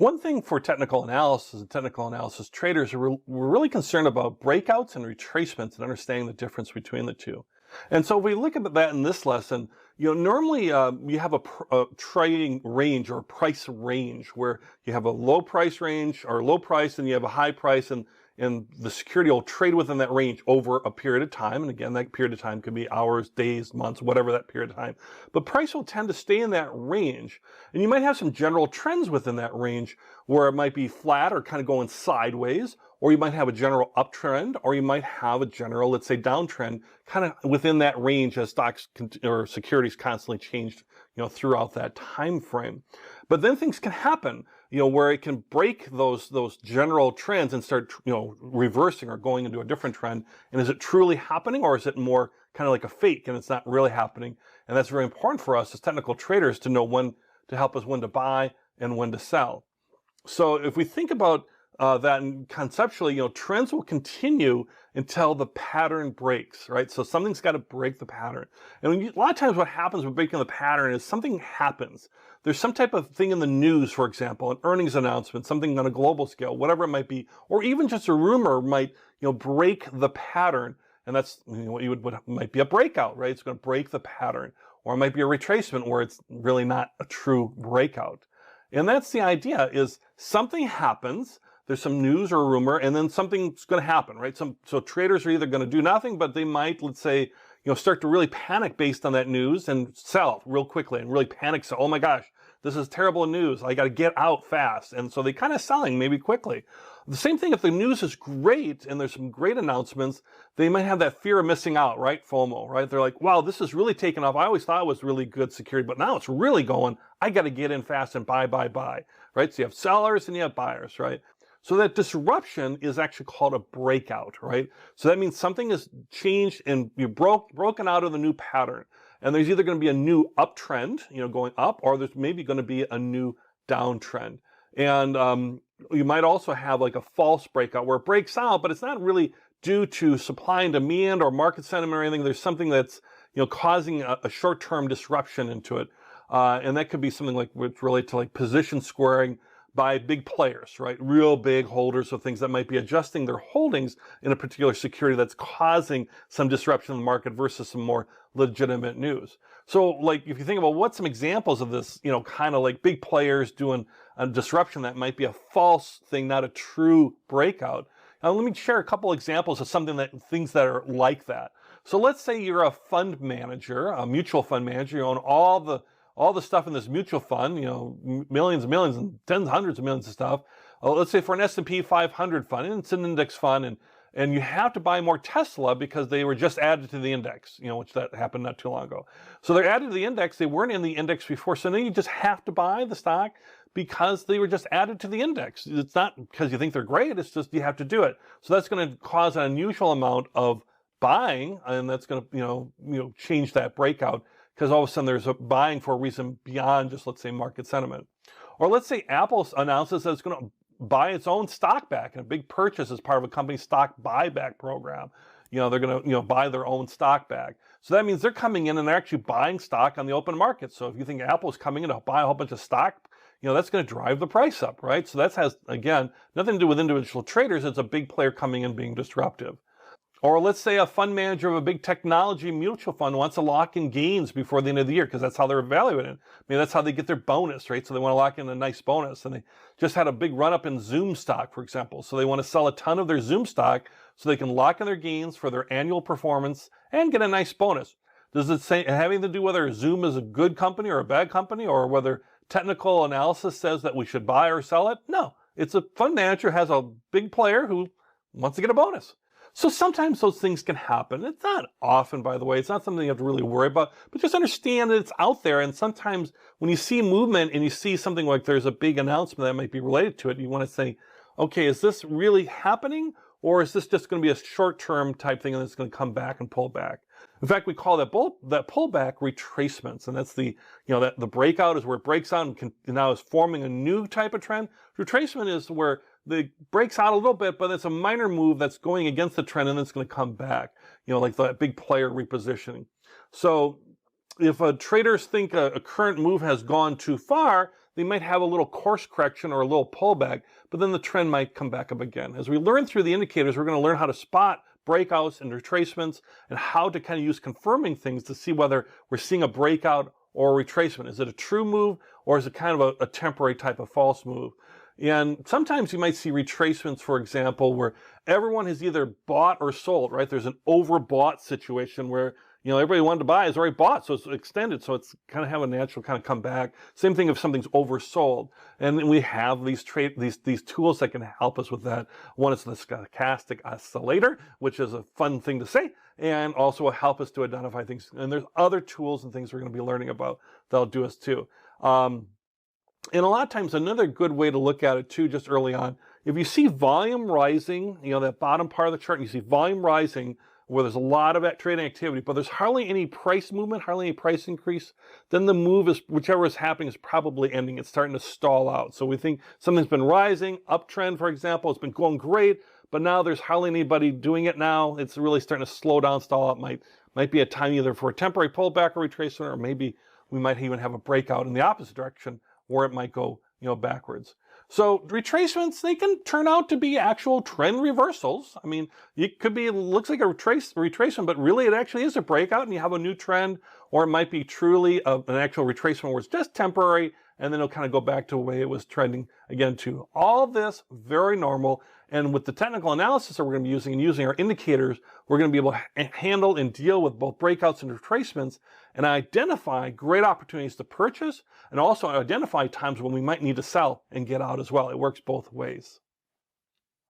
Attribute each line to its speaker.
Speaker 1: One thing for technical analysis and technical analysis traders, we're really concerned about breakouts and retracements and understanding the difference between the two. And so if we look at that in this lesson, normally you have a trading range or a price range where you have a low price range or low price and you have a high price, and the security will trade within that range over a period of time. And again, that period of time could be hours, days, months, whatever that period of time. But price will tend to stay in that range. And you might have some general trends within that range where it might be flat or kind of going sideways, or you might have a general uptrend, or you might have a general, let's say, downtrend kind of within that range as stocks or securities constantly changed, throughout that time frame. But then things can happen, where it can break those general trends and start, reversing or going into a different trend. And is it truly happening, or is it more kind of like a fake and it's not really happening? And that's very important for us as technical traders to know when to help us when to buy and when to sell. So if we think about that conceptually, trends will continue until the pattern breaks, right? So something's got to break the pattern. And a lot of times what happens with breaking the pattern is something happens. There's some type of thing in the news, for example, an earnings announcement, something on a global scale, whatever it might be, or even just a rumor might, break the pattern. And that's what might be a breakout, right? It's going to break the pattern. Or it might be a retracement where it's really not a true breakout. And that's the idea, is something happens, there's some news or a rumor, and then something's going to happen, right? So traders are either going to do nothing, but they might, let's say, start to really panic based on that news and sell real quickly and really panic. So, oh my gosh, this is terrible news. I got to get out fast. And so they kind of selling maybe quickly. The same thing if the news is great and there's some great announcements, they might have that fear of missing out, right? FOMO, right? They're like, wow, this is really taking off. I always thought it was really good security, but now it's really going. I got to get in fast and buy, right? So you have sellers and you have buyers, right? So that disruption is actually called a breakout, right? So that means something has changed and you're broken out of the new pattern. And there's either going to be a new uptrend, going up, or there's maybe going to be a new downtrend. And you might also have like a false breakout where it breaks out, but it's not really due to supply and demand or market sentiment or anything. There's something that's, causing a short-term disruption into it. And that could be something like which relate to like position squaring by big players, right? Real big holders of things that might be adjusting their holdings in a particular security that's causing some disruption in the market versus some more legitimate news. So like if you think about what some examples of this, kind of like big players doing a disruption that might be a false thing, not a true breakout. Now let me share a couple examples of things that are like that. So let's say you're a fund manager, a mutual fund manager, you own all the stuff in this mutual fund, millions and millions and tens, hundreds of millions of stuff. Let's say for an S&P 500 fund, and it's an index fund, and you have to buy more Tesla because they were just added to the index, which that happened not too long ago. So they're added to the index. They weren't in the index before. So then you just have to buy the stock because they were just added to the index. It's not because you think they're great. It's just you have to do it. So that's going to cause an unusual amount of buying, and that's going to change that breakout, because all of a sudden there's a buying for a reason beyond just, let's say, market sentiment. Or let's say Apple announces that it's going to buy its own stock back in a big purchase as part of a company's stock buyback program. They're going to buy their own stock back. So that means they're coming in and they're actually buying stock on the open market. So if you think Apple's coming in to buy a whole bunch of stock, that's going to drive the price up, right? So that has, again, nothing to do with individual traders. It's a big player coming in being disruptive. Or let's say a fund manager of a big technology mutual fund wants to lock in gains before the end of the year because that's how they're evaluated. Maybe that's how they get their bonus, right? So they want to lock in a nice bonus. And they just had a big run up in Zoom stock, for example. So they want to sell a ton of their Zoom stock so they can lock in their gains for their annual performance and get a nice bonus. Does it say having to do whether Zoom is a good company or a bad company, or whether technical analysis says that we should buy or sell it? No, it's a fund manager has a big player who wants to get a bonus. So sometimes those things can happen. It's not often, by the way. It's not something you have to really worry about, but just understand that it's out there. And sometimes when you see movement and you see something like there's a big announcement that might be related to it, you want to say, okay, is this really happening? Or is this just going to be a short-term type thing and it's going to come back and pull back? In fact, we call that pullback retracements. And that's the breakout is where it breaks out and now is forming a new type of trend. Retracement is where it breaks out a little bit, but it's a minor move that's going against the trend and then it's going to come back, like that big player repositioning. So if traders think a current move has gone too far, they might have a little course correction or a little pullback, but then the trend might come back up again. As we learn through the indicators, we're going to learn how to spot breakouts and retracements and how to kind of use confirming things to see whether we're seeing a breakout or a retracement. Is it a true move, or is it kind of a temporary type of false move? And sometimes you might see retracements, for example, where everyone has either bought or sold, right? There's an overbought situation where, everybody wanted to buy is already bought, so it's extended, so it's kind of have a natural kind of come back. Same thing if something's oversold. And we have these tools that can help us with that. One is the stochastic oscillator, which is a fun thing to say, and also will help us to identify things. And there's other tools and things we're going to be learning about that'll do us too. And a lot of times, another good way to look at it too, just early on, if you see volume rising, that bottom part of the chart, and you see volume rising where there's a lot of trading activity, but there's hardly any price movement, hardly any price increase, then the move is, whichever is happening, is probably ending. It's starting to stall out. So we think something's been rising, uptrend, for example, it's been going great, but now there's hardly anybody doing it now. It's really starting to slow down, stall out. Might be a time either for a temporary pullback or retracement, or maybe we might even have a breakout in the opposite direction, where it might go, backwards. So retracements, they can turn out to be actual trend reversals. I mean, it could be, it looks like a retracement, but really it actually is a breakout and you have a new trend, or it might be truly an actual retracement where it's just temporary and then it'll kind of go back to the way it was trending again too. All of this, very normal. And with the technical analysis that we're going to be using and using our indicators, we're going to be able to handle and deal with both breakouts and retracements and identify great opportunities to purchase and also identify times when we might need to sell and get out as well. It works both ways.